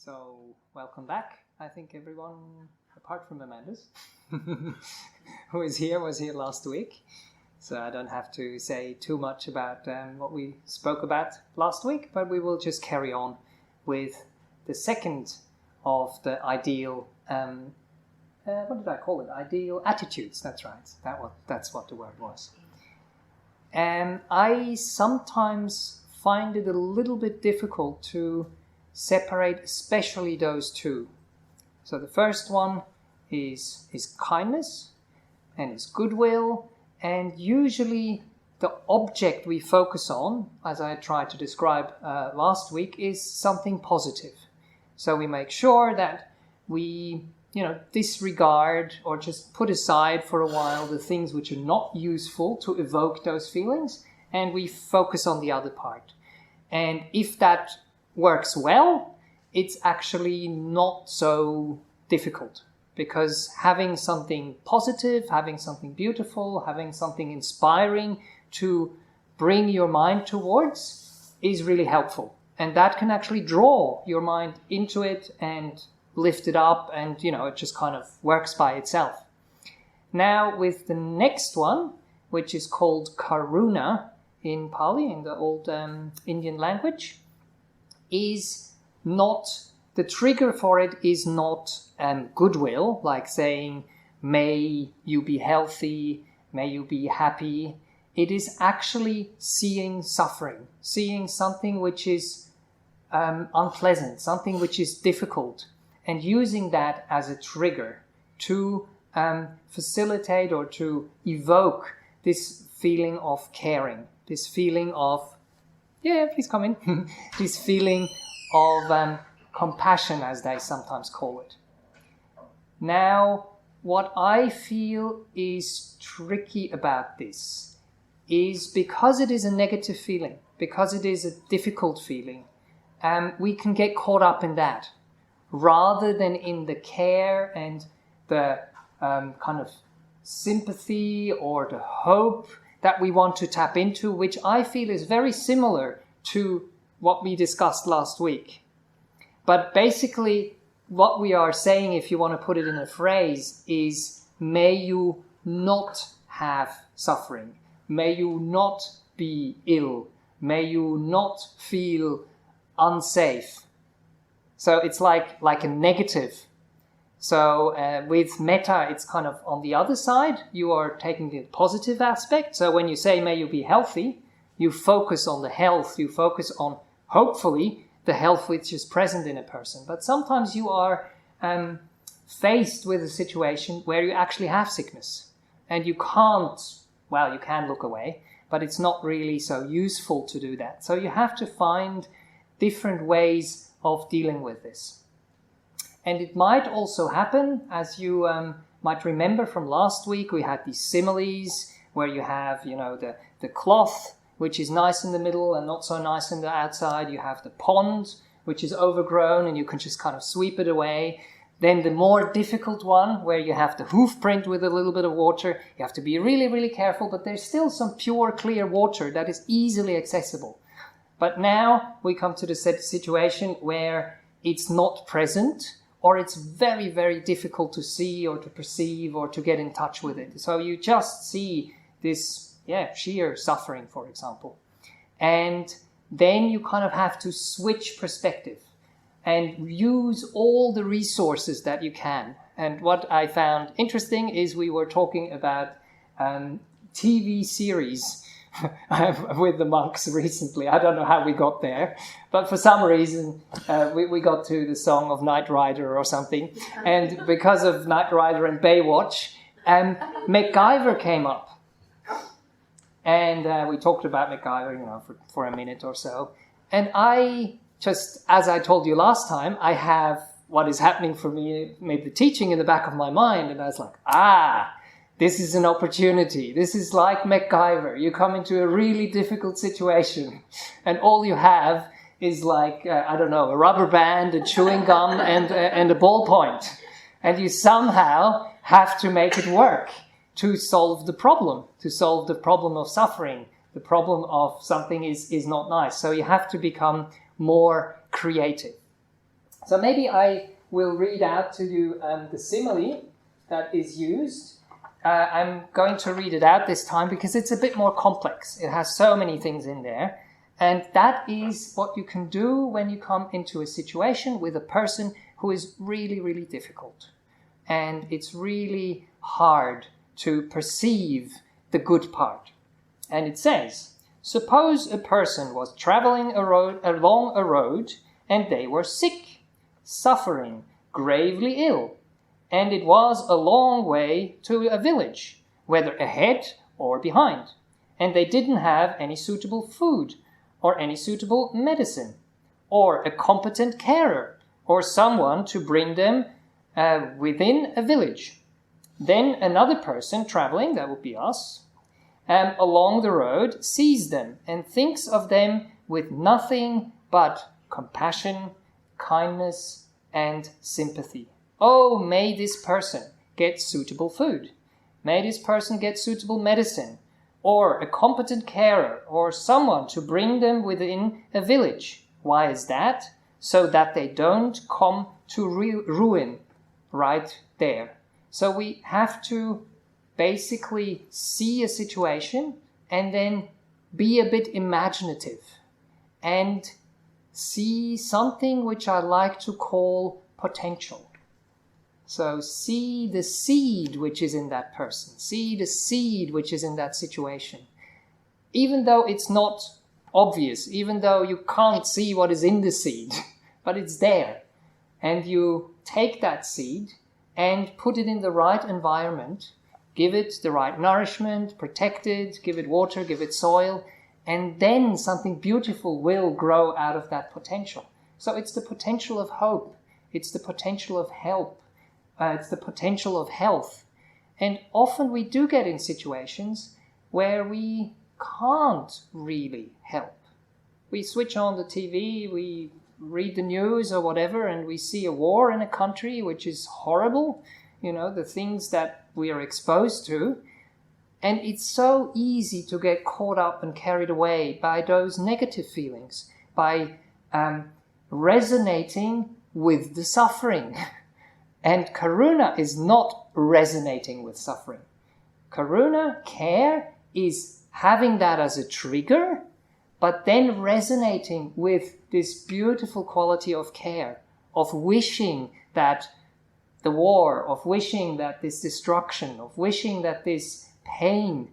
So, welcome back. I think everyone, apart from Amanda's, who was here last week. So I don't have to say too much about what we spoke about last week, but we will just carry on with the second of the ideal, what did I call it? Ideal attitudes, that's right. That's what the word was. And I sometimes find it a little bit difficult to separate especially those two. So the first one is kindness and is goodwill, and usually the object we focus on, as I tried to describe last week, is something positive. So we make sure that we disregard or just put aside for a while the things which are not useful to evoke those feelings, and we focus on the other part. And if that works well, it's actually not so difficult, because having something positive, having something beautiful, having something inspiring to bring your mind towards is really helpful. And that can actually draw your mind into it and lift it up, and it just kind of works by itself. Now with the next one, which is called Karuna in Pali, in the old Indian language, is not, the trigger for it is not goodwill, like saying, may you be healthy, may you be happy. It is actually seeing suffering, seeing something which is unpleasant, something which is difficult, and using that as a trigger to facilitate or to evoke this feeling of caring, this feeling of, please come in, this feeling of compassion, as they sometimes call it. Now, what I feel is tricky about this is because it is a negative feeling, because it is a difficult feeling, we can get caught up in that rather than in the care and the kind of sympathy or the hope that we want to tap into, which I feel is very similar to what we discussed last week. But basically, what we are saying, if you want to put it in a phrase, is may you not have suffering. May you not be ill. May you not feel unsafe. So it's like a negative. So with metta, it's kind of on the other side. You are taking the positive aspect. So when you say, may you be healthy, you focus on the health. You focus on, hopefully, the health which is present in a person. But sometimes you are faced with a situation where you actually have sickness. And you can't, you can look away, but it's not really so useful to do that. So you have to find different ways of dealing with this. And it might also happen, as you might remember from last week, we had these similes where you have, the cloth, which is nice in the middle and not so nice in the outside. You have the pond, which is overgrown and you can just kind of sweep it away. Then the more difficult one, where you have the hoof print with a little bit of water, you have to be really, really careful, but there's still some pure, clear water that is easily accessible. But now we come to the situation where it's not present, or it's very, very difficult to see or to perceive or to get in touch with it. So you just see this, sheer suffering, for example. And then you kind of have to switch perspective and use all the resources that you can. And what I found interesting is we were talking about TV series with the monks recently. I don't know how we got there, but for some reason we got to the song of Knight Rider or something, and because of Knight Rider and Baywatch, MacGyver came up, and we talked about MacGyver, for a minute or so. And I just, as I told you last time, I have what is happening for me, made the teaching in the back of my mind, and I was like, this is an opportunity. This is like MacGyver. You come into a really difficult situation and all you have is like, a rubber band, a chewing gum and a ballpoint. And you somehow have to make it work to solve the problem of suffering, the problem of something is not nice. So you have to become more creative. So maybe I will read out to you the simile that is used. I'm going to read it out this time because it's a bit more complex. It has so many things in there. And that is what you can do when you come into a situation with a person who is really, really difficult. And it's really hard to perceive the good part. And it says, suppose a person was traveling along a road and they were sick, suffering, gravely ill, and it was a long way to a village, whether ahead or behind, and they didn't have any suitable food or any suitable medicine, or a competent carer, or someone to bring them within a village. Then another person traveling, that would be us, along the road sees them and thinks of them with nothing but compassion, kindness, and sympathy. Oh, may this person get suitable food. May this person get suitable medicine, or a competent carer, or someone to bring them within a village. Why is that? So that they don't come to ruin right there. So we have to basically see a situation and then be a bit imaginative and see something which I like to call potential. So see the seed which is in that person. See the seed which is in that situation. Even though it's not obvious, even though you can't see what is in the seed, but it's there. And you take that seed and put it in the right environment, give it the right nourishment, protect it, give it water, give it soil, and then something beautiful will grow out of that potential. So it's the potential of hope. It's the potential of help. It's the potential of health. And often we do get in situations where we can't really help. We switch on the TV, we read the news or whatever, and we see a war in a country which is horrible, the things that we are exposed to. And it's so easy to get caught up and carried away by those negative feelings, by resonating with the suffering. And Karuna is not resonating with suffering. Karuna, care, is having that as a trigger, but then resonating with this beautiful quality of care, of wishing that the war, of wishing that this destruction, of wishing that this pain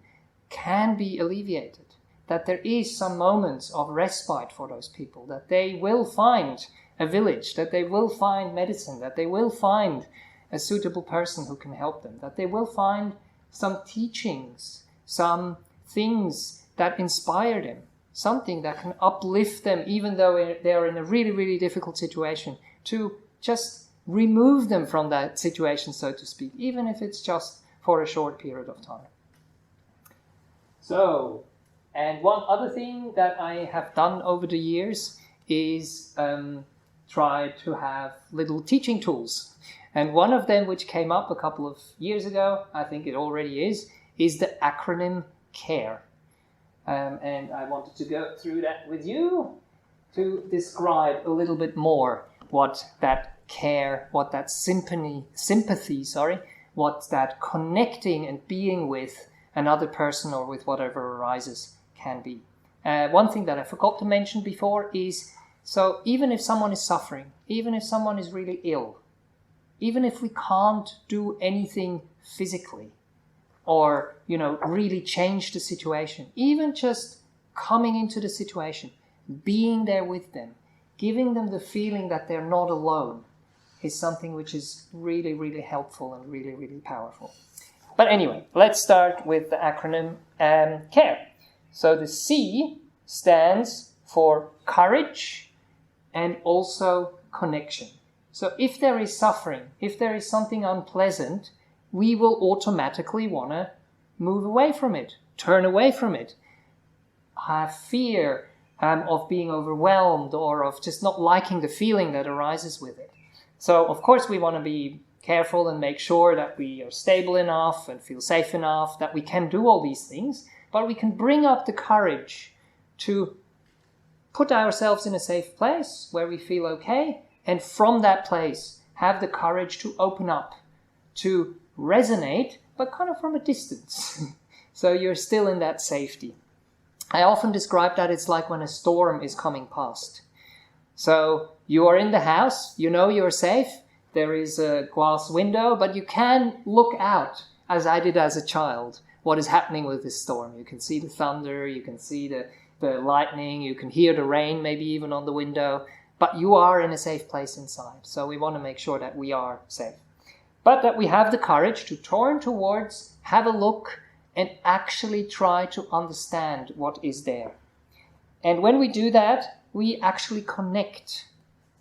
can be alleviated, that there is some moments of respite for those people, that they will find a village, that they will find medicine, that they will find a suitable person who can help them, that they will find some teachings, some things that inspire them, something that can uplift them even though they're in a really, really difficult situation, to just remove them from that situation, so to speak, even if it's just for a short period of time. So, and one other thing that I have done over the years is try to have little teaching tools. And one of them, which came up a couple of years ago, I think it already is the acronym CARE. And I wanted to go through that with you to describe a little bit more what that care, what that sympathy, what that connecting and being with another person or with whatever arises can be. One thing that I forgot to mention before is, so even if someone is suffering, even if someone is really ill, even if we can't do anything physically or, really change the situation, even just coming into the situation, being there with them, giving them the feeling that they're not alone is something which is really, really helpful and really, really powerful. But anyway, let's start with the acronym CARE. So the C stands for courage and also connection. So if there is suffering, if there is something unpleasant, we will automatically want to move away from it, turn away from it, have fear of being overwhelmed or of just not liking the feeling that arises with it. So of course we want to be careful and make sure that we are stable enough and feel safe enough that we can do all these things, but we can bring up the courage to put ourselves in a safe place where we feel okay And from that place, have the courage to open up, to resonate, but kind of from a distance. So you're still in that safety. I often describe that it's like when a storm is coming past. So you are in the house, you know you're safe, there is a glass window, but you can look out, as I did as a child, what is happening with this storm. You can see the thunder, you can see the lightning, you can hear the rain maybe even on the window, but you are in a safe place inside. So we want to make sure that we are safe. But that we have the courage to turn towards, have a look, and actually try to understand what is there. And when we do that, we actually connect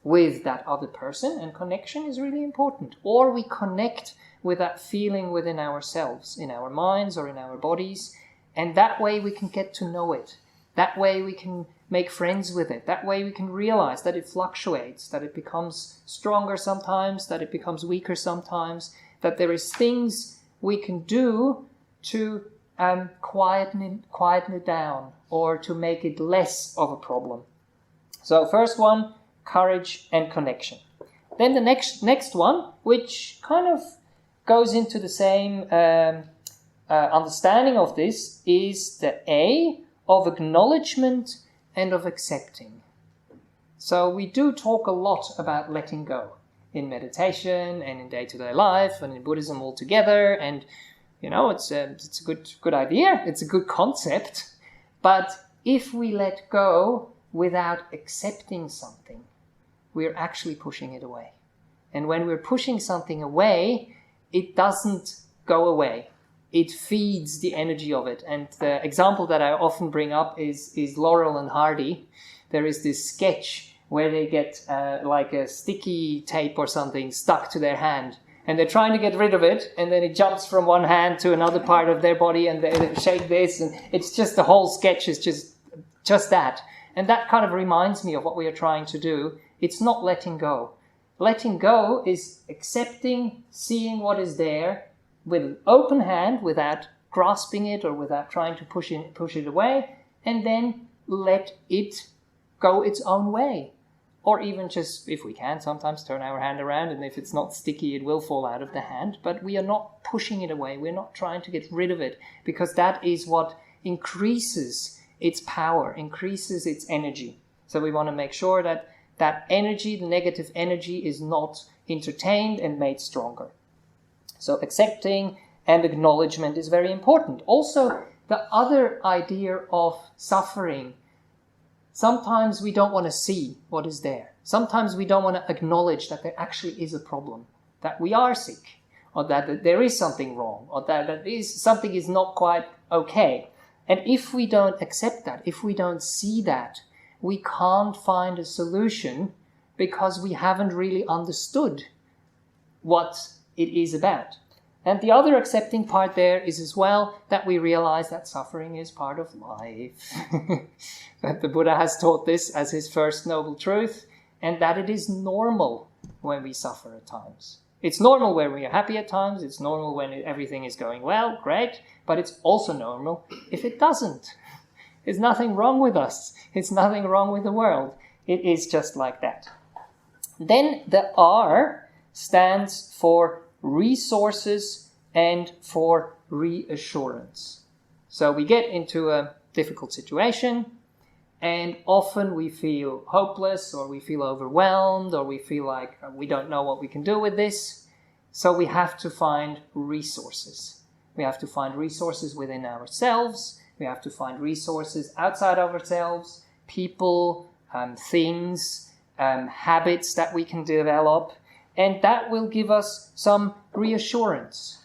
with that other person, and connection is really important. Or we connect with that feeling within ourselves, in our minds or in our bodies, and that way we can get to know it. That way we can make friends with it. That way we can realize that it fluctuates, that it becomes stronger sometimes, that it becomes weaker sometimes, that there is things we can do to quieten it down, or to make it less of a problem. So first one, courage and connection. Then the next one, which kind of goes into the same understanding of this, is the A of acknowledgement and of accepting. So we do talk a lot about letting go in meditation and in day-to-day life and in Buddhism altogether, and you know, it's a good idea, it's a good concept, but if we let go without accepting something, we're actually pushing it away. And when we're pushing something away, it doesn't go away. It feeds the energy of it. And the example that I often bring up is Laurel and Hardy. There is this sketch where they get like a sticky tape or something stuck to their hand. And they're trying to get rid of it, and then it jumps from one hand to another part of their body, and they shake this, and it's just the whole sketch is just that. And that kind of reminds me of what we are trying to do. It's not letting go. Letting go is accepting, seeing what is there with an open hand, without grasping it or without trying to push it away, and then let it go its own way. Or even just, if we can, sometimes turn our hand around, and if it's not sticky, it will fall out of the hand. But we are not pushing it away. We're not trying to get rid of it, because that is what increases its power, increases its energy. So we want to make sure that that energy, the negative energy, is not entertained and made stronger. So accepting and acknowledgement is very important. Also, the other idea of suffering, sometimes we don't want to see what is there. Sometimes we don't want to acknowledge that there actually is a problem, that we are sick, or that there is something wrong, or that something is not quite okay. And if we don't accept that, if we don't see that, we can't find a solution, because we haven't really understood what it is about. And the other accepting part there is as well that we realize that suffering is part of life. That the Buddha has taught this as his first noble truth, and that it is normal when we suffer at times. It's normal when we are happy at times, it's normal when everything is going well, great, but it's also normal if it doesn't. There's nothing wrong with us. It's nothing wrong with the world. It is just like that. Then the R stands for resources and for reassurance. So we get into a difficult situation, and often we feel hopeless, or we feel overwhelmed, or we feel like we don't know what we can do with this. So we have to find resources. We have to find resources within ourselves. We have to find resources outside of ourselves, people, things, habits that we can develop. And that will give us some reassurance.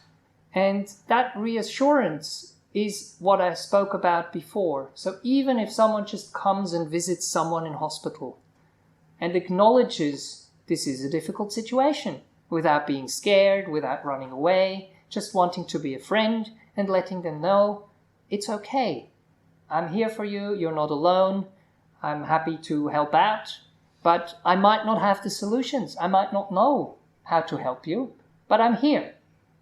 And that reassurance is what I spoke about before. So even if someone just comes and visits someone in hospital and acknowledges this is a difficult situation, without being scared, without running away, just wanting to be a friend and letting them know, it's okay. I'm here for you. You're not alone. I'm happy to help out. But I might not have the solutions. I might not know how to help you. But I'm here.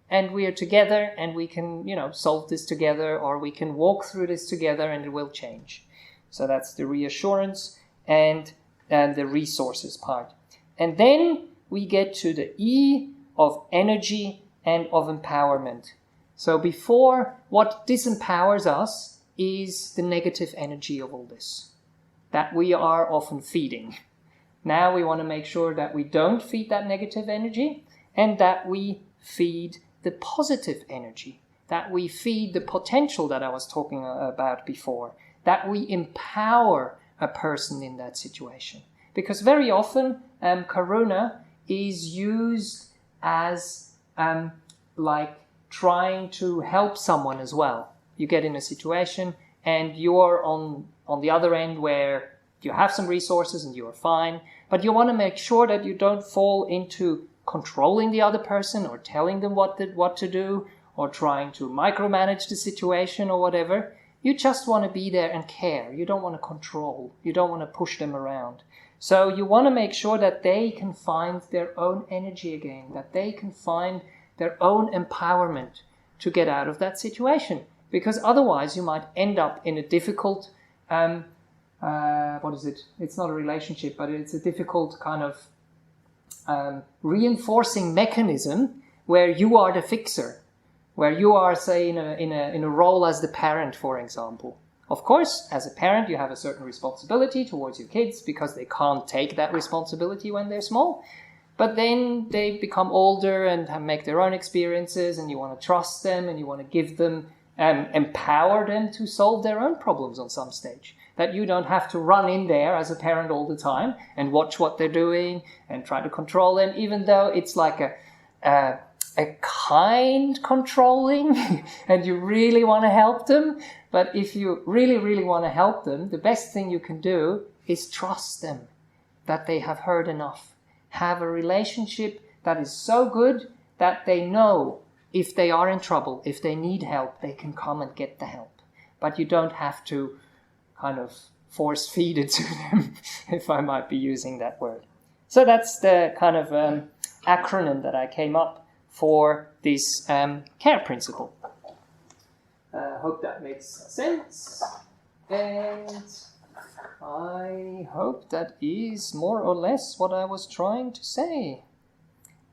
And we are together, and we can, solve this together, or we can walk through this together, and it will change. So that's the reassurance and the resources part. And then we get to the E of energy and of empowerment. So before, what disempowers us is the negative energy of all this, that we are often feeding. Now we want to make sure that we don't feed that negative energy and that we feed the positive energy, that we feed the potential that I was talking about before, that we empower a person in that situation. Because very often Karuna is used as like trying to help someone as well. You get in a situation and you're on the other end where you have some resources and you're fine, but you want to make sure that you don't fall into controlling the other person or telling them what to do or trying to micromanage the situation or whatever. You just want to be there and care. You don't want to control. You don't want to push them around. So you want to make sure that they can find their own energy again, that they can find their own empowerment to get out of that situation. Because otherwise you might end up in a difficult, It's not a relationship, but it's a difficult kind of reinforcing mechanism where you are the fixer, where you are, say, in a role as the parent, for example. Of course, as a parent, you have a certain responsibility towards your kids because they can't take that responsibility when they're small. But then they become older and make their own experiences, and you want to trust them and you want to give them, empower them to solve their own problems on some stage. That you don't have to run in there as a parent all the time and watch what they're doing and try to control them, even though it's like a kind controlling and you really want to help them. But if you really, really want to help them, the best thing you can do is trust them, that they have heard enough. Have a relationship that is so good that they know if they are in trouble, if they need help, they can come and get the help. But you don't have to kind of force feed it to them, if I might be using that word. So that's the kind of acronym that I came up for this care principle. I hope that makes sense. And I hope that is more or less what I was trying to say.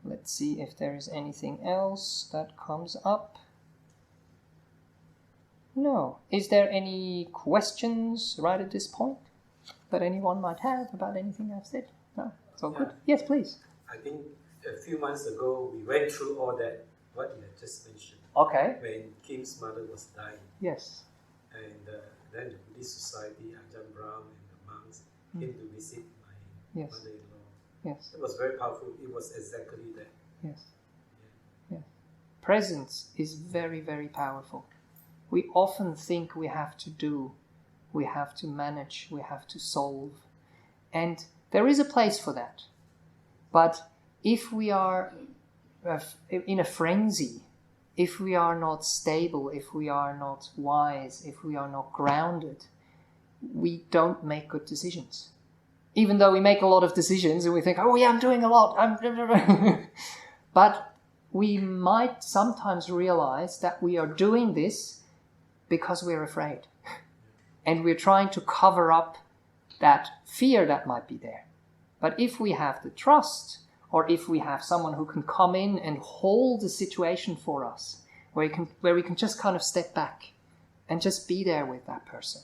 Let's see if there is anything else that comes up. No. Is there any questions right at this point that anyone might have about anything I've said? No? It's all good? Yes, please. I think a few months ago we went through all that, what you had just mentioned. Okay. When Kim's mother was dying. Yes. And then the Buddhist Society, Ajahn Brahm and the monks came to visit my mother-in-law. Yes. It was very powerful. It was exactly that. Yes. Yeah. Presence is very, very powerful. We often think we have to do, we have to manage, we have to solve. And there is a place for that. But if we are in a frenzy, if we are not stable, if we are not wise, if we are not grounded, we don't make good decisions. Even though we make a lot of decisions and we think, oh yeah, I'm doing a lot. But we might sometimes realize that we are doing this because we're afraid. And we're trying to cover up that fear that might be there. But if we have the trust, or if we have someone who can come in and hold the situation for us, where we can just kind of step back and just be there with that person.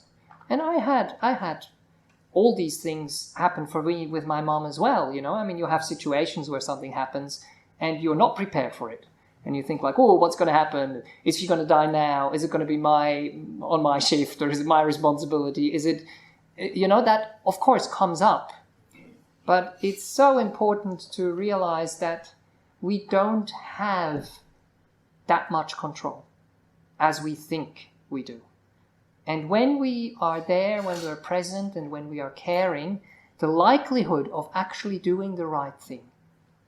And I had all these things happen for me with my mom as well, you know. I mean, you have situations where something happens and you're not prepared for it. And you think like, oh, what's going to happen? Is she going to die now? Is it going to be on my shift, or is it my responsibility? Is it, you know, that of course comes up. But it's so important to realize that we don't have that much control as we think we do. And when we are there, when we're present and when we are caring, the likelihood of actually doing the right thing,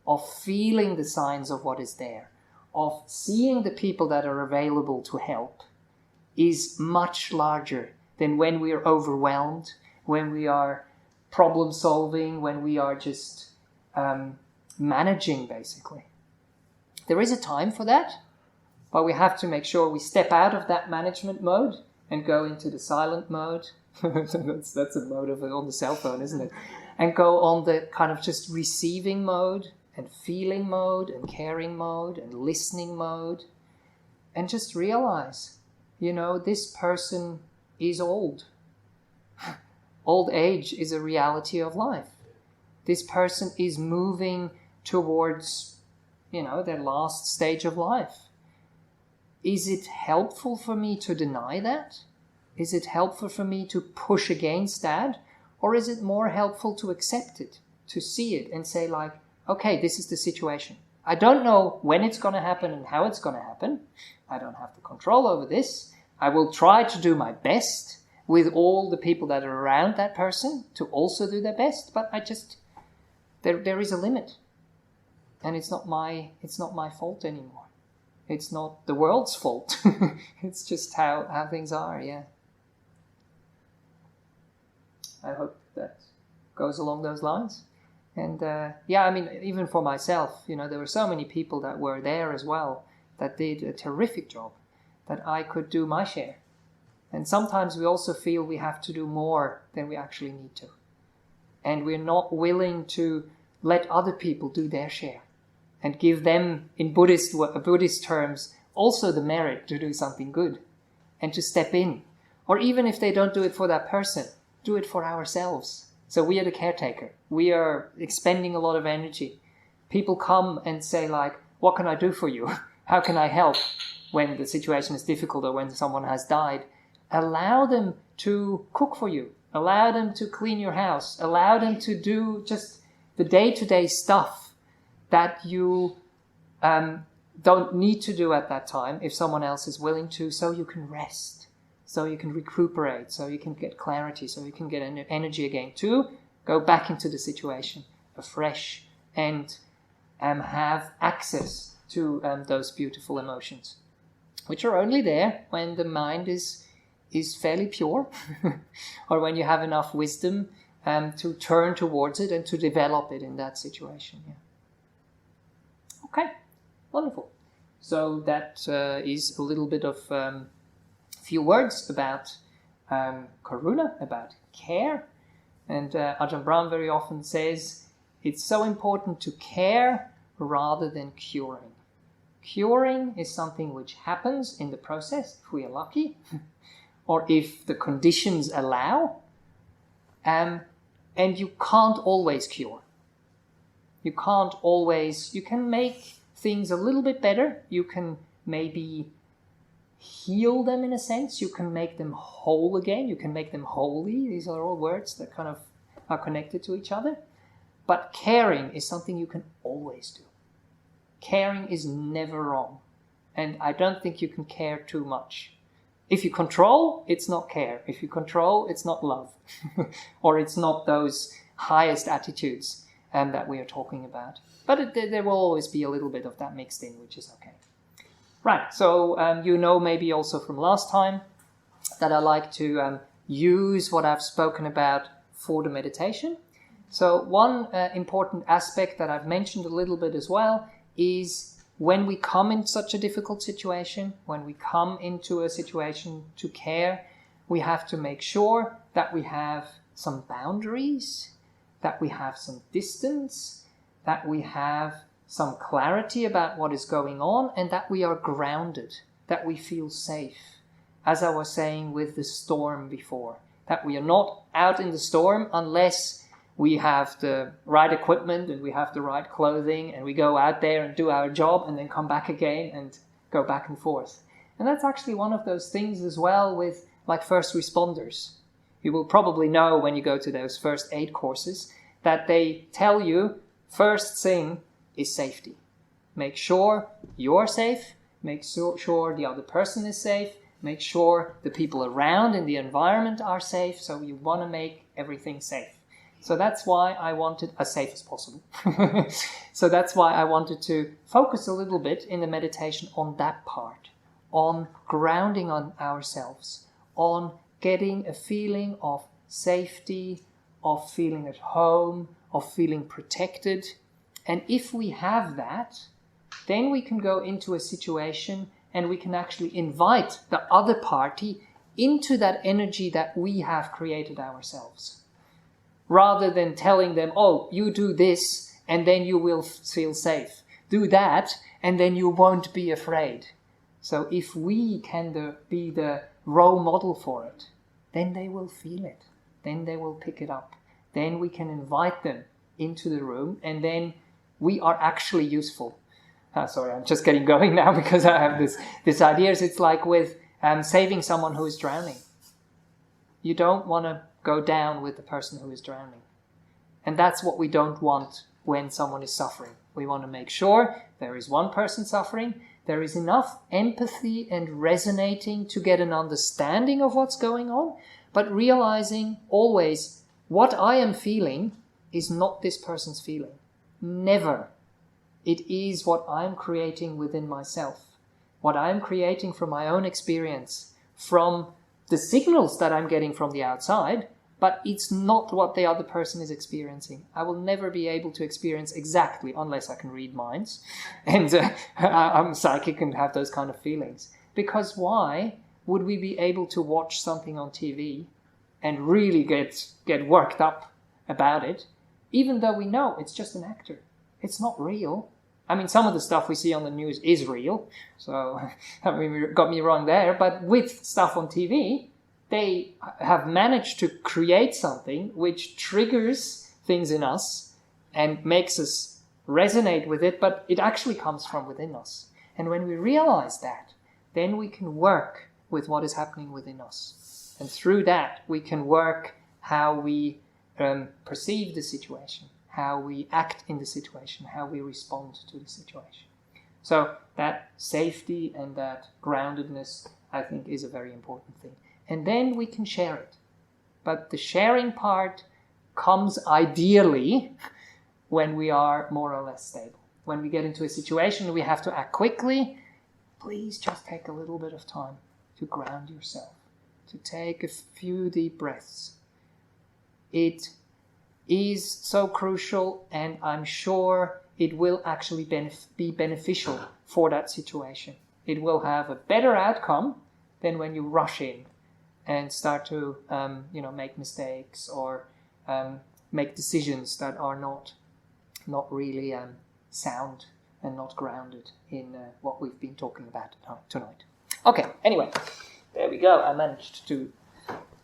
of feeling the signs of what is there, of seeing the people that are available to help is much larger than when we are overwhelmed, when we are problem solving, when we are just managing, basically. There is a time for that, but we have to make sure we step out of that management mode and go into the silent mode. That's a mode on the cell phone, isn't it? and go on the kind of just receiving mode and feeling mode and caring mode and listening mode, and just realize, this person is old. Old age is a reality of life. This person is moving towards, their last stage of life. Is it helpful for me to deny that? Is it helpful for me to push against that? Or is it more helpful to accept it, to see it and say like, okay, this is the situation. I don't know when it's going to happen and how it's going to happen. I don't have the control over this. I will try to do my best with all the people that are around that person to also do their best, but there is a limit. And it's not my fault anymore. It's not the world's fault. It's just how things are, yeah. I hope that goes along those lines. And even for myself, there were so many people that were there as well that did a terrific job, that I could do my share. And sometimes we also feel we have to do more than we actually need to. And we're not willing to let other people do their share and give them, in Buddhist terms, also the merit to do something good and to step in. Or even if they don't do it for that person, do it for ourselves. So we are the caretaker. We are expending a lot of energy. People come and say like, what can I do for you? How can I help when the situation is difficult or when someone has died? Allow them to cook for you. Allow them to clean your house. Allow them to do just the day-to-day stuff that you don't need to do at that time if someone else is willing to, so you can rest, so you can recuperate, so you can get clarity, so you can get energy again to go back into the situation afresh and have access to those beautiful emotions, which are only there when the mind is fairly pure or when you have enough wisdom to turn towards it and to develop it in that situation. Yeah. Okay, wonderful. So that is a little bit of few words about Karuna, about care. And Ajahn Brahm very often says it's so important to care rather than curing. Curing is something which happens in the process, if we are lucky, or if the conditions allow, and you can't always cure. You can make things a little bit better. You can maybe heal them in a sense. You can make them whole again. You can make them holy. These are all words that kind of are connected to each other. But caring is something you can always do. Caring is never wrong. And I don't think you can care too much. If you control, it's not care. If you control, it's not love. Or it's not those highest attitudes that we are talking about. But there will always be a little bit of that mixed in, which is okay. Right, so maybe also from last time that I like to use what I've spoken about for the meditation. So one important aspect that I've mentioned a little bit as well is when we come in such a difficult situation, when we come into a situation to care, we have to make sure that we have some boundaries, that we have some distance, that we have some clarity about what is going on, and that we are grounded, that we feel safe. As I was saying with the storm before, that we are not out in the storm unless we have the right equipment and we have the right clothing and we go out there and do our job and then come back again and go back and forth. And that's actually one of those things as well with like first responders. You will probably know when you go to those first aid courses that they tell you first thing is safety. Make sure you're safe, make sure the other person is safe, make sure the people around in the environment are safe, so you want to make everything safe. So that's why I wanted as safe as possible. So that's why I wanted to focus a little bit in the meditation on that part, on grounding on ourselves, on getting a feeling of safety, of feeling at home, of feeling protected. And if we have that, then we can go into a situation and we can actually invite the other party into that energy that we have created ourselves. rather than telling them, oh, you do this and then you will feel safe. Do that and then you won't be afraid. So if we can be the role model for it, then they will feel it. Then they will pick it up. Then we can invite them into the room, and then we are actually useful. Sorry, I'm just getting going now because I have this idea. It's like with saving someone who is drowning. You don't want to go down with the person who is drowning. And that's what we don't want when someone is suffering. We want to make sure there is one person suffering, there is enough empathy and resonating to get an understanding of what's going on, but realizing always what I am feeling is not this person's feeling. Never. It is what I'm creating within myself, what I'm creating from my own experience, from the signals that I'm getting from the outside, but it's not what the other person is experiencing. I will never be able to experience exactly, unless I can read minds, and I'm psychic and have those kind of feelings. Because why would we be able to watch something on TV and really get worked up about it, even though we know it's just an actor? It's not real. I mean, some of the stuff we see on the news is real, so I mean, you got me wrong there, but with stuff on TV, they have managed to create something which triggers things in us and makes us resonate with it, but it actually comes from within us. And when we realize that, then we can work with what is happening within us. And through that, we can work how we perceive the situation, how we act in the situation, how we respond to the situation. So that safety and that groundedness, I think, is a very important thing. And then we can share it. But the sharing part comes ideally when we are more or less stable. When we get into a situation we have to act quickly, please just take a little bit of time to ground yourself, to take a few deep breaths. It is so crucial, and I'm sure it will actually be beneficial for that situation. It will have a better outcome than when you rush in and start to make mistakes or make decisions that are not really sound and not grounded in what we've been talking about tonight. Okay, anyway, there we go. I managed to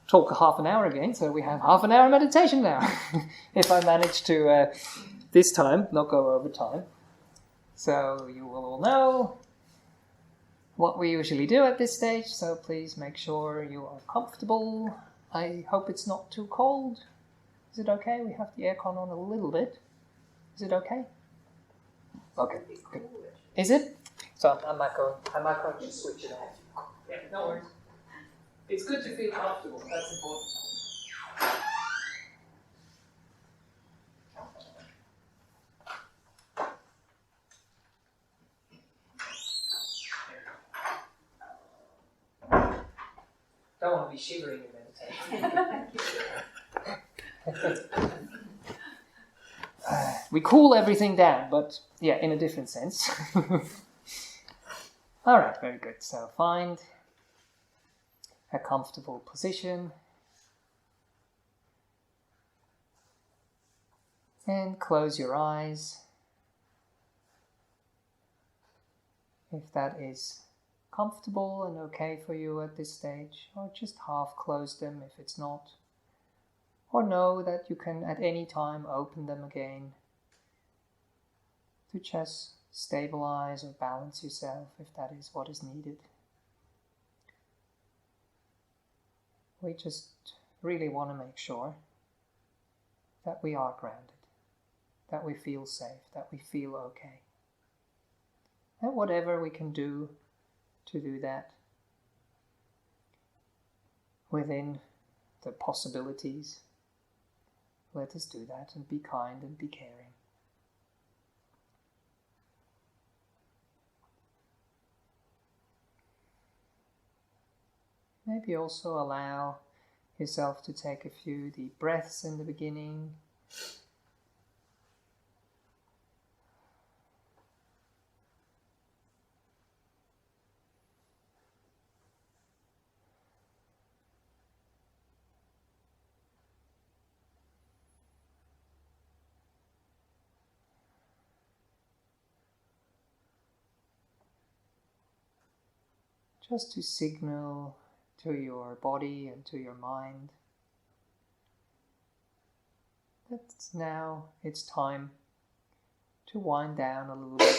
talk a half an hour again, so we have half an hour meditation now. If I manage to, this time, not go over time. So you will all know what we usually do at this stage, so please make sure you are comfortable. I hope it's not too cold. Is it okay? We have the aircon on a little bit. Is it okay? Okay, good. Is it? So I might go to switch it off. Yeah, no worries. It's good to feel comfortable, that's important. Don't want to be shivering in meditation. We cool everything down, but yeah, in a different sense. Alright, very good. So find a comfortable position and close your eyes if that is comfortable and okay for you at this stage, or just half close them if it's not, or know that you can at any time open them again to just stabilize or balance yourself if that is what is needed. We just really want to make sure that we are grounded, that we feel safe, that we feel okay. And whatever we can do to do that within the possibilities, let us do that and be kind and be caring. Maybe also allow yourself to take a few deep breaths in the beginning. just to signal to your body and to your mind that now it's time to wind down a little bit,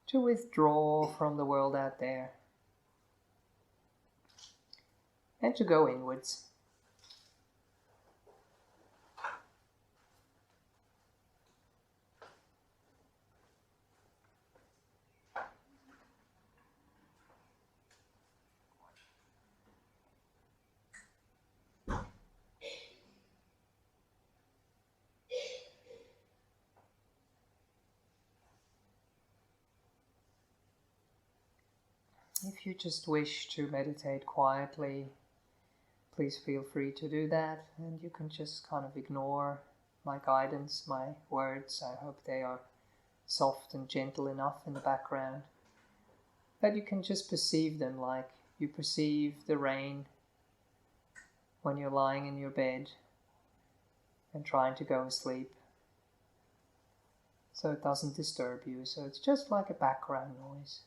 to withdraw from the world out there, and to go inwards. If you just wish to meditate quietly, please feel free to do that, and you can just kind of ignore my guidance, my words. I hope they are soft and gentle enough in the background that you can just perceive them like you perceive the rain when you're lying in your bed and trying to go asleep. So it doesn't disturb you, so it's just like a background noise.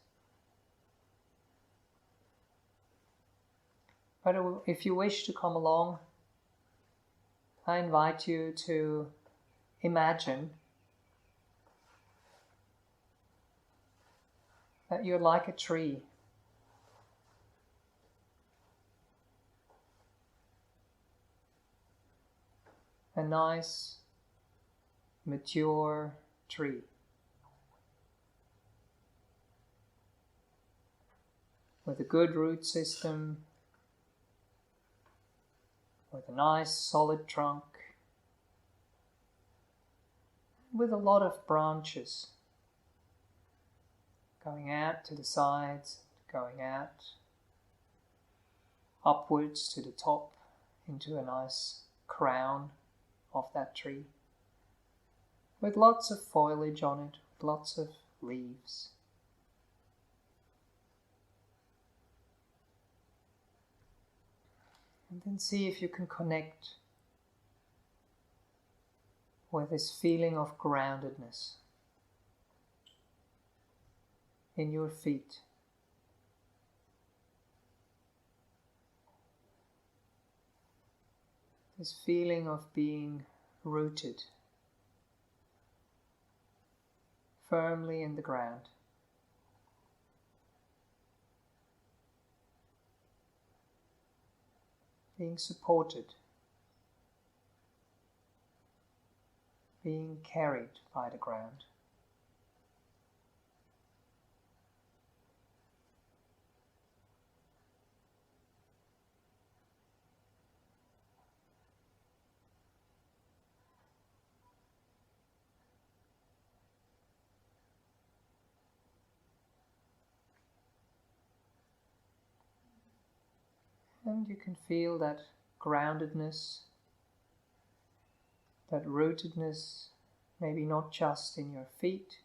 But if you wish to come along, I invite you to imagine that you're like a tree. A nice, mature tree. With a good root system, with a nice solid trunk, with a lot of branches going out to the sides, going out upwards to the top into a nice crown of that tree, with lots of foliage on it, with lots of leaves. And then see if you can connect with this feeling of groundedness in your feet. This feeling of being rooted firmly in the ground. Being supported, being carried by the ground. And you can feel that groundedness, that rootedness, maybe not just in your feet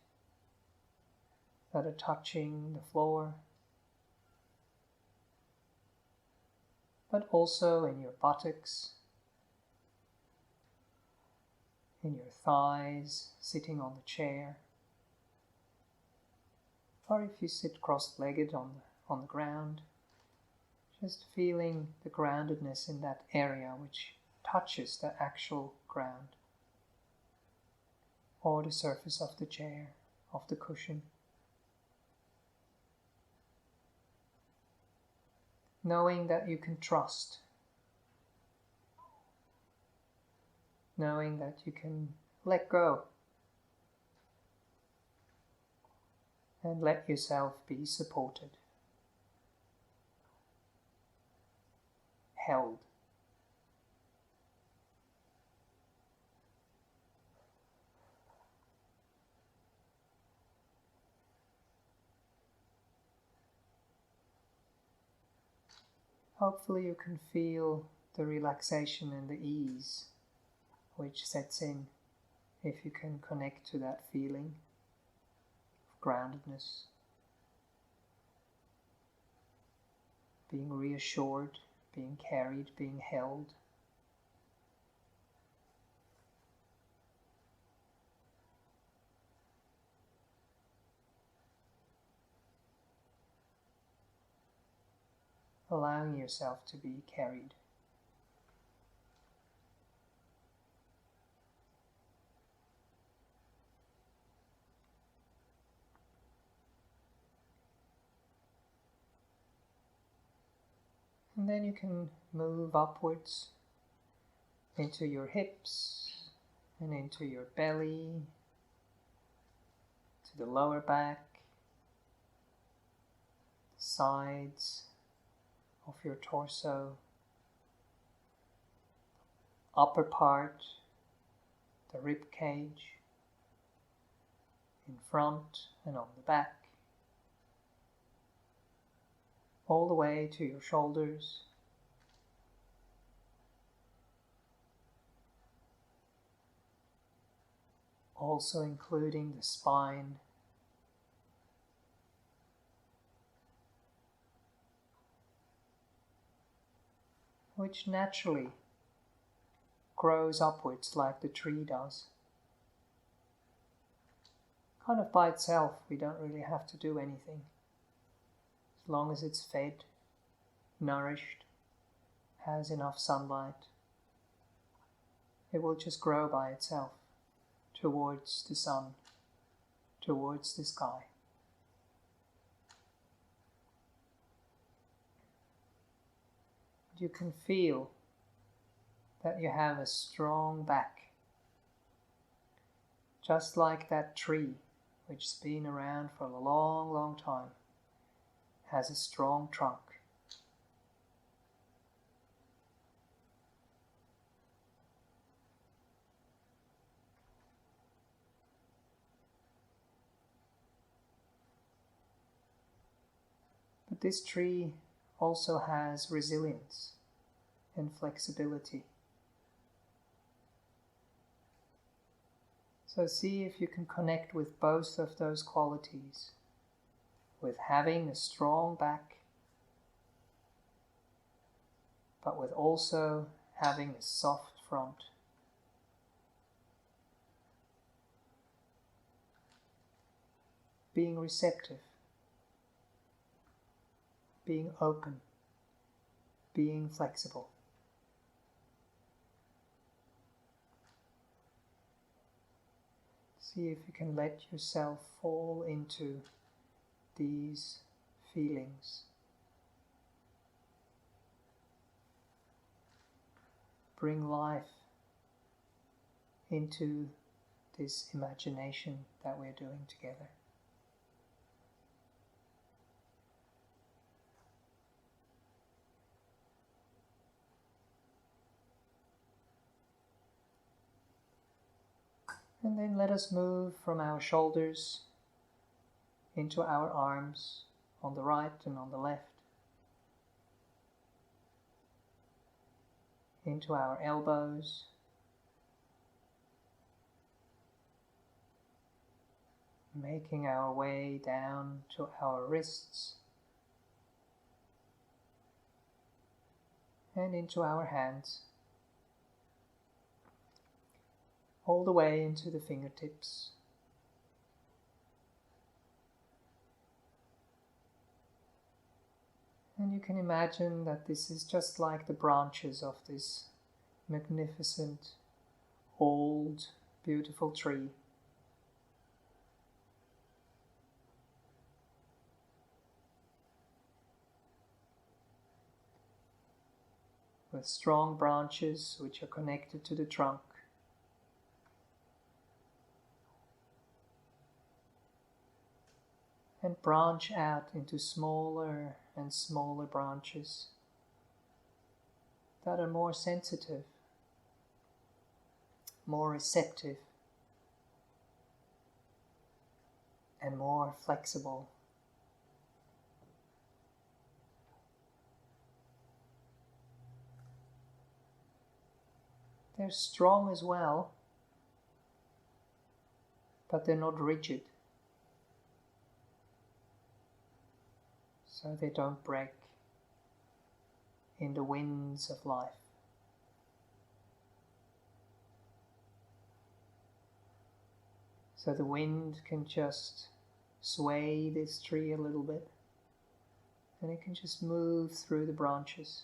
that are touching the floor, but also in your buttocks, in your thighs, sitting on the chair, or if you sit cross-legged on the ground. Just feeling the groundedness in that area which touches the actual ground or the surface of the chair, of the cushion. Knowing that you can trust, knowing that you can let go and let yourself be supported. Held. Hopefully you can feel the relaxation and the ease which sets in if you can connect to that feeling of groundedness, being reassured, being carried, being held. allowing yourself to be carried. And then you can move upwards into your hips and into your belly, to the lower back, the sides of your torso, upper part, the rib cage, in front and on the back, all the way to your shoulders, also including the spine, which naturally grows upwards like the tree does. Kind of by itself, we don't really have to do anything. As long as it's fed, nourished, has enough sunlight, it will just grow by itself towards the sun, towards the sky. You can feel that you have a strong back, just like that tree which has been around for a long, long time, has a strong trunk. But this tree also has resilience and flexibility. So see if you can connect with both of those qualities, with having a strong back, but with also having a soft front. Being receptive, being open, being flexible. See if you can let yourself fall into these feelings. Bring life into this imagination that we're doing together. And then let us move from our shoulders into our arms on the right and on the left, into our elbows, making our way down to our wrists and into our hands, all the way into the fingertips. And you can imagine that this is just like the branches of this magnificent, old, beautiful tree. With strong branches which are connected to the trunk. And branch out into smaller and smaller branches that are more sensitive, more receptive, and more flexible. They're strong as well, but they're not rigid. So they don't break in the winds of life. So the wind can just sway this tree a little bit, And it can just move through the branches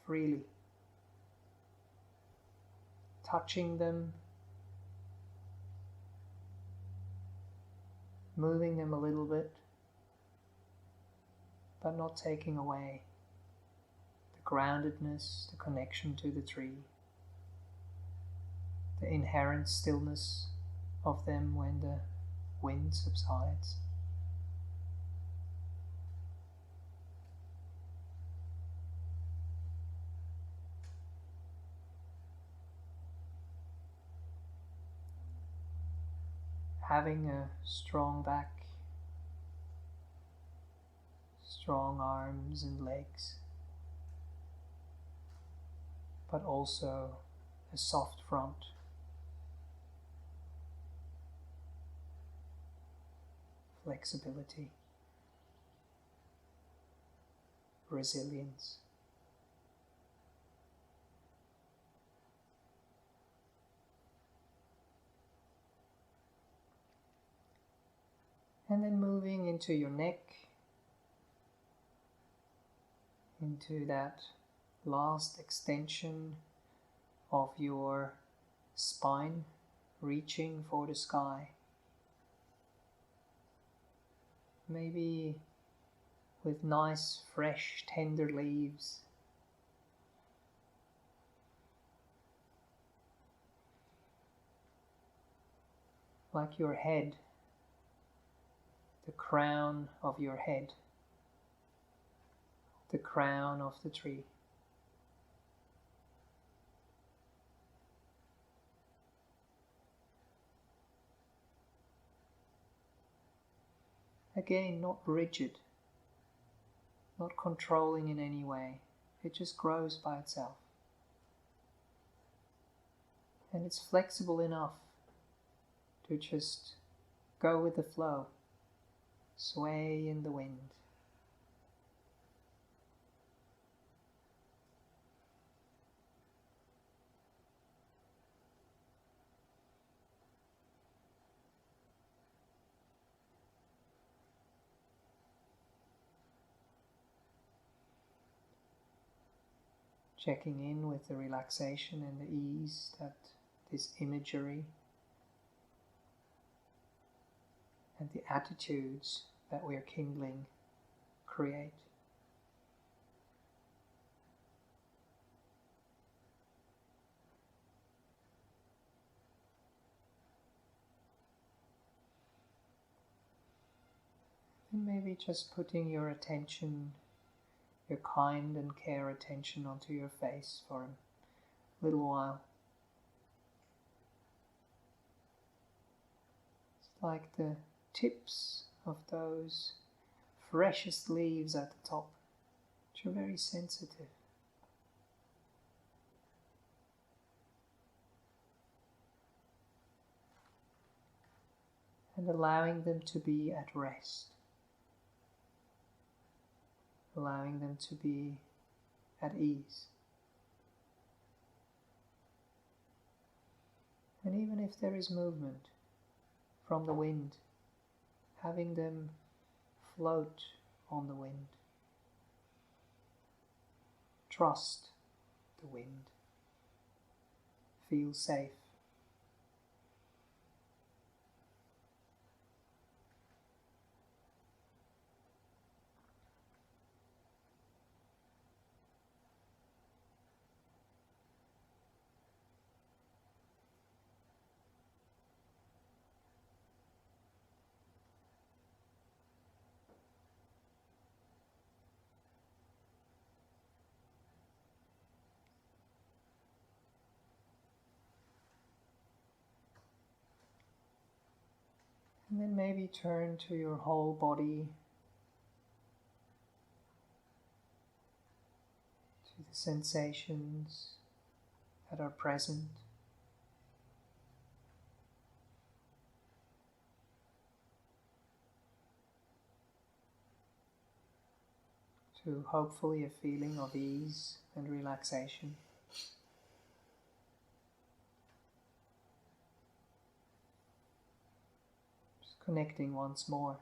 freely, touching them, moving them a little bit, but not taking away the groundedness, the connection to the tree, the inherent stillness of them when the wind subsides. Having a strong back, strong arms and legs, but also a soft front. Flexibility, resilience. And then moving into your neck, into that last extension of your spine, reaching for the sky. Maybe with nice, fresh, tender leaves. Like your head, the crown of your head, the crown of the tree. Again, not rigid, not controlling in any way. It just grows by itself. And it's flexible enough to just go with the flow, sway in the wind. Checking in with the relaxation and the ease that this imagery and the attitudes that we are kindling create. And maybe just putting your attention, your kind and care attention onto your face for a little while. It's like the tips of those freshest leaves at the top, which are very sensitive. And allowing them to be at rest. Allowing them to be at ease. And even if there is movement from the wind, having them float on the wind. Trust the wind. Feel safe. And then maybe turn to your whole body, to the sensations that are present. To hopefully a feeling of ease and relaxation. Connecting once more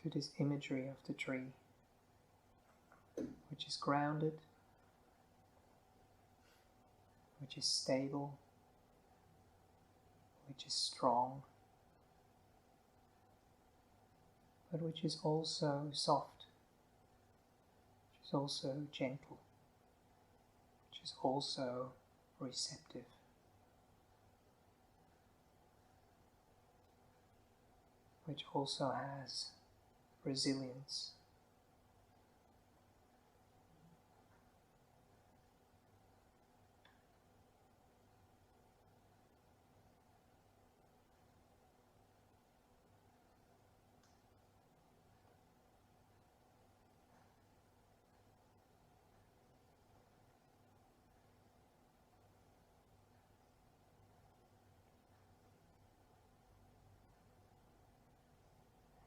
to this imagery of the tree, which is grounded, which is stable, which is strong, but which is also soft, which is also gentle, which is also receptive. Which also has resilience.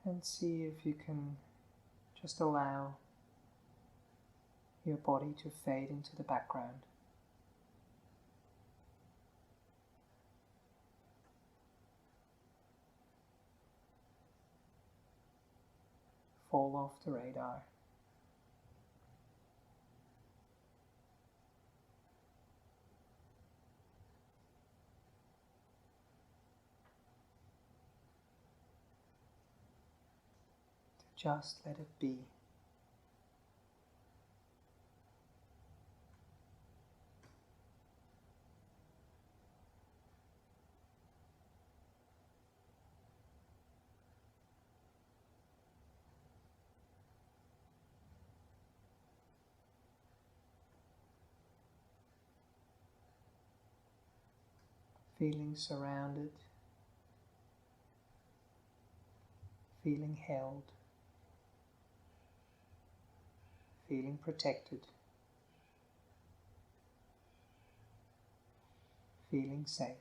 And see if you can just allow your body to fade into the background. Fall off the radar. Just let it be. Feeling surrounded, feeling held, feeling protected, feeling safe.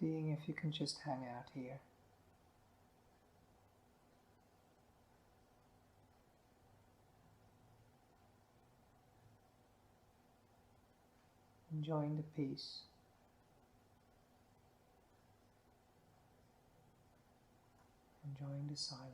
Seeing if you can just hang out here. Enjoying the peace. Enjoying the silence.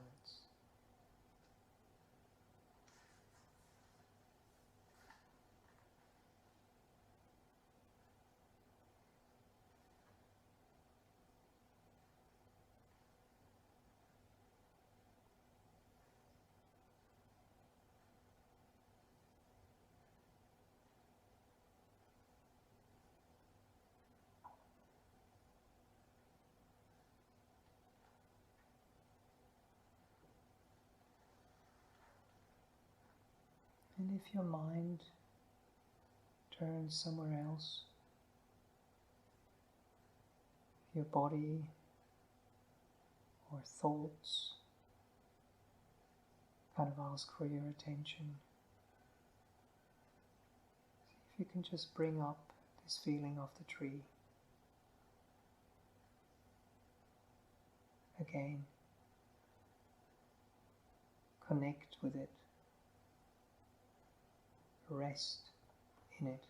And if your mind turns somewhere else, your body or thoughts kind of ask for your attention, see if you can just bring up this feeling of the tree again. Connect with it. Rest in it.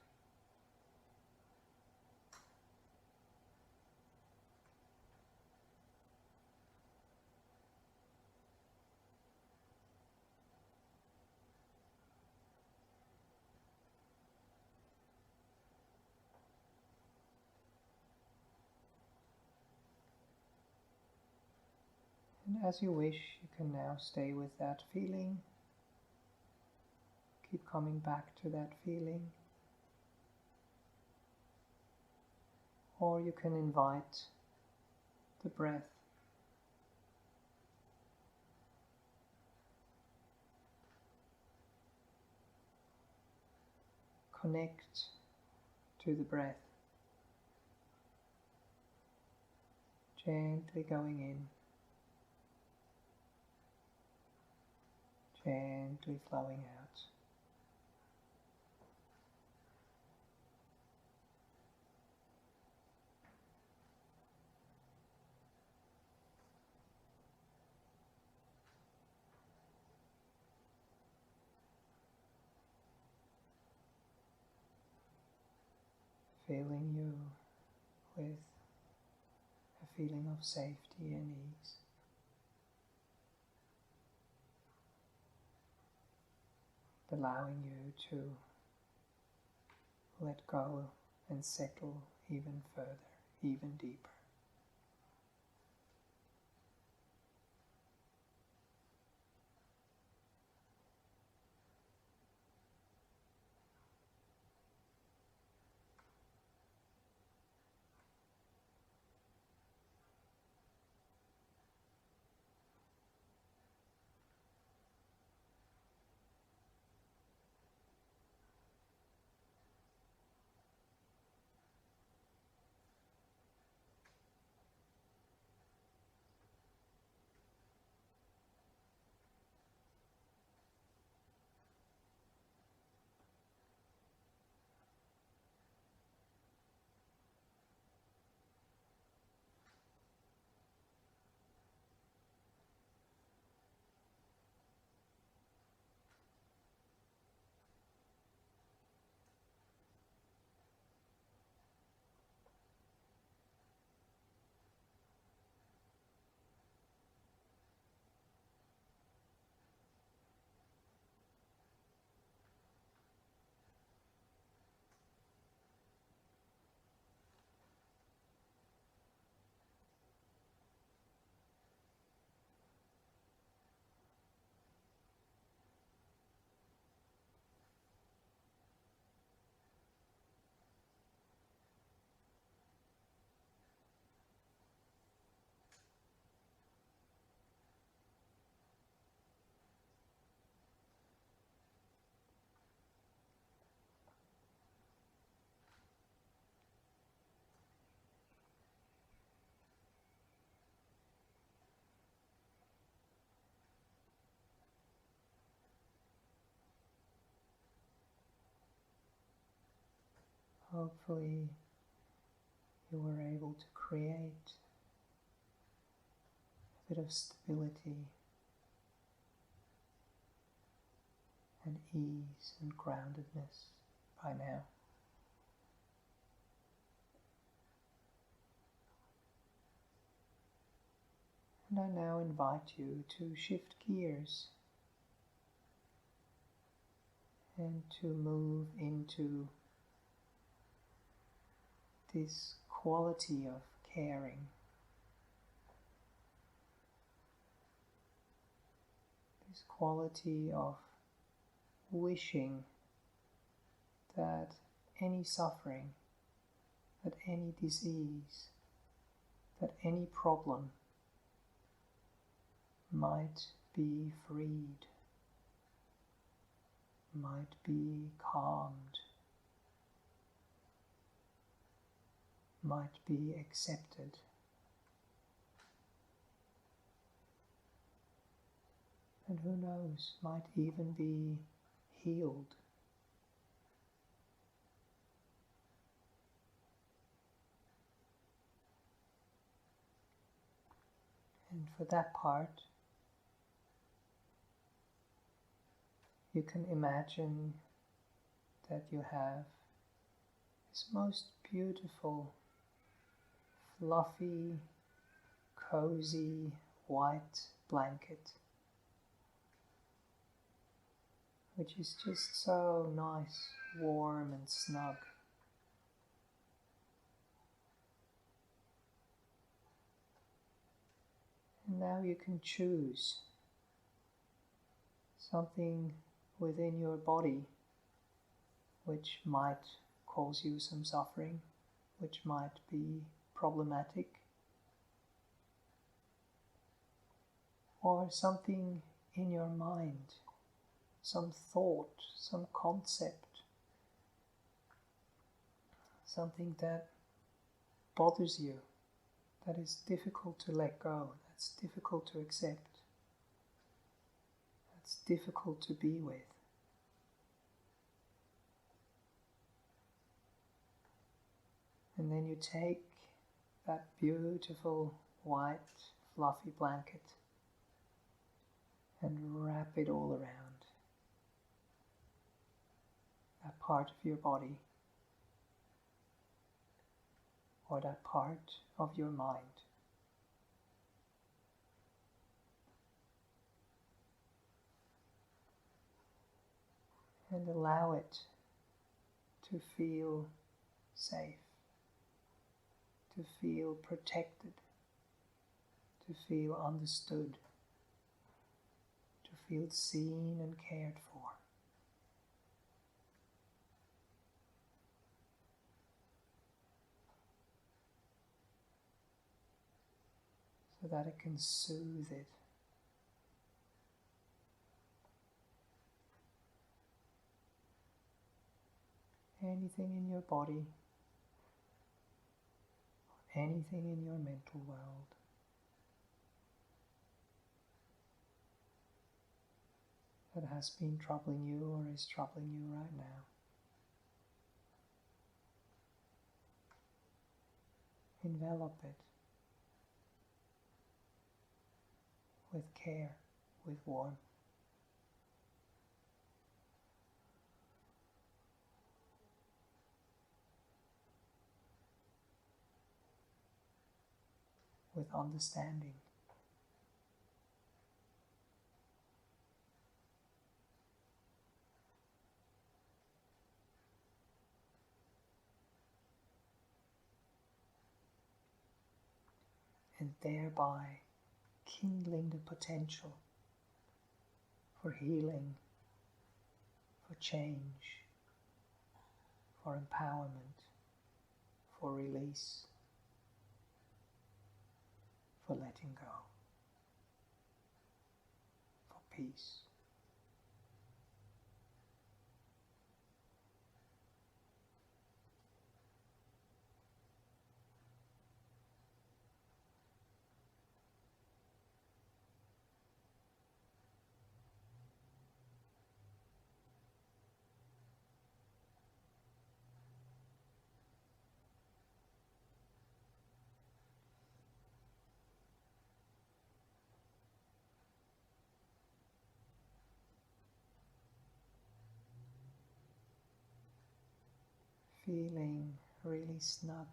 And as you wish, you can now stay with that feeling. Keep coming back to that feeling. Or you can invite the breath connect to the breath. Gently going in, gently flowing out. Filling you with a feeling of safety and ease. Allowing you to let go and settle even further, even deeper. Hopefully you were able to create a bit of stability and ease and groundedness by now. And I now invite you to shift gears and to move into this quality of caring, this quality of wishing that any suffering, that any disease, that any problem might be freed, might be calmed, might be accepted. And who knows, might even be healed. And for that part, you can imagine that you have this most beautiful, fluffy, cozy, white blanket, which is just so nice, warm and snug. And now you can choose something within your body which might cause you some suffering, which might be problematic, or something in your mind, some thought, some concept something that bothers you, that is difficult to let go, that's difficult to accept, that's difficult to be with. And then you take that beautiful white fluffy blanket and wrap it all around that part of your body or that part of your mind. And allow it to feel safe, to feel protected, to feel understood, to feel seen and cared for. So that it can soothe it. Anything in your body, anything in your mental world, that has been troubling you or is troubling you right now. Envelop it with care, with warmth. With understanding. And thereby kindling the potential for healing, for change, for empowerment, for release, for letting go, for peace. Feeling really snug.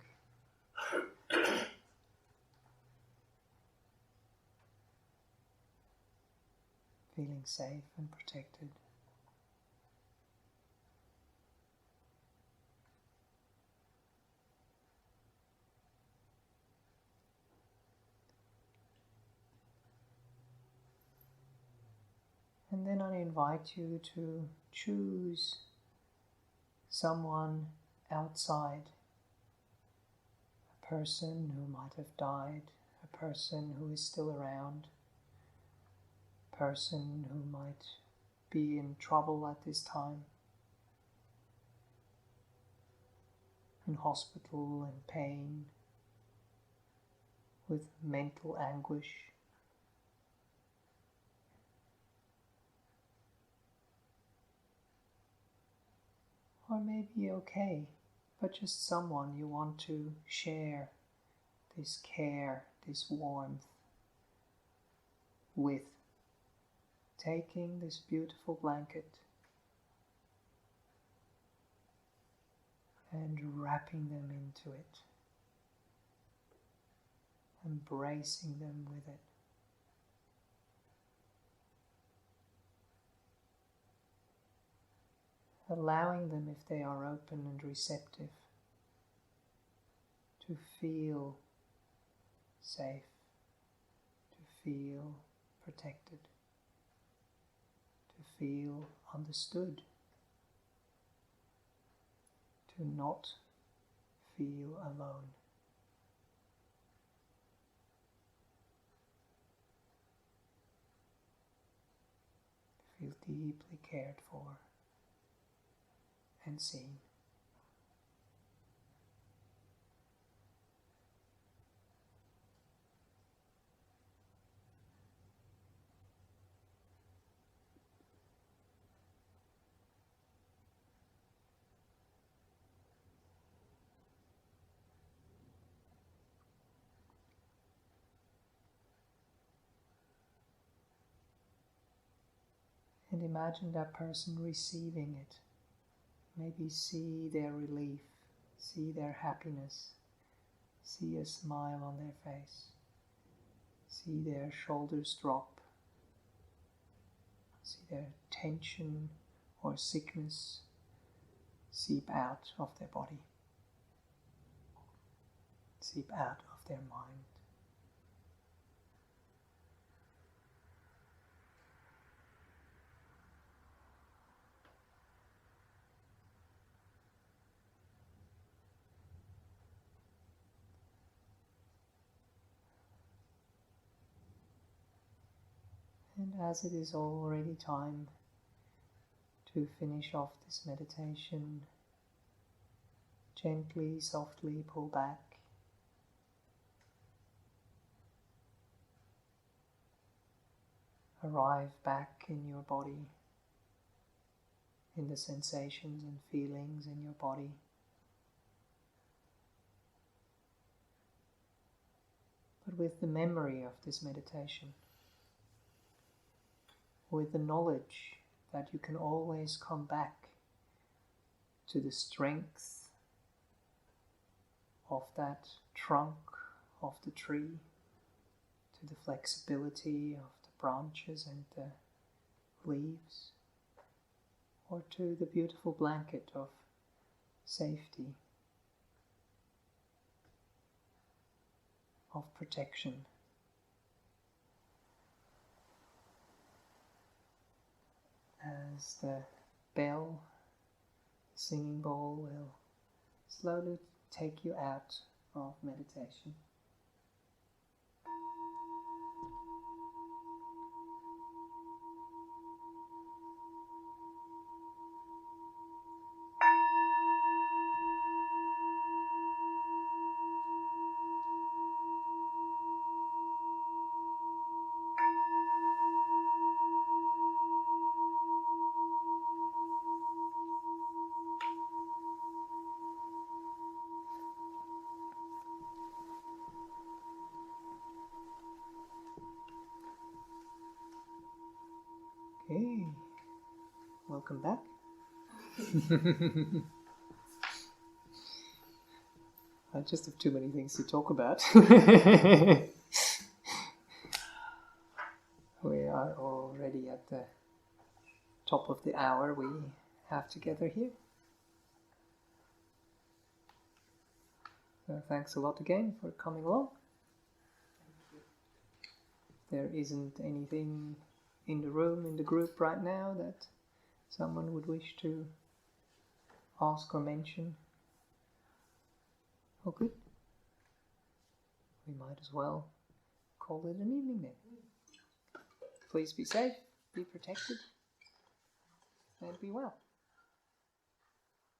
Feeling safe and protected. And then I invite you to choose someone outside, a person who might have died, a person who is still around, a person who might be in trouble at this time, in hospital and pain, with mental anguish. Or maybe okay, but just someone you want to share this care, this warmth with. Taking this beautiful blanket and wrapping them into it, embracing them with it. Allowing them, if they are open and receptive, to feel safe, to feel protected, to feel understood, to not feel alone. Feel deeply cared for and seen. And imagine that person receiving it. Maybe see their relief, see their happiness, see a smile on their face, see their shoulders drop, see their tension or sickness seep out of their body, seep out of their mind. And as it is already time to finish off this meditation, gently, softly pull back. Arrive back in your body, in the sensations and feelings in your body. But with the memory of this meditation, with the knowledge that you can always come back to the strength of that trunk of the tree, to the flexibility of the branches and the leaves, or to the beautiful blanket of safety, of protection. As the bell, the singing bowl will slowly take you out of meditation. Okay, welcome back. I just have too many things to talk about. We are already at the top of the hour we have together here. So thanks a lot again for coming along. There isn't anything in the room, in the group right now that someone would wish to ask or mention. Oh, good. We might as well call it an evening then. Please be safe, be protected, and be well.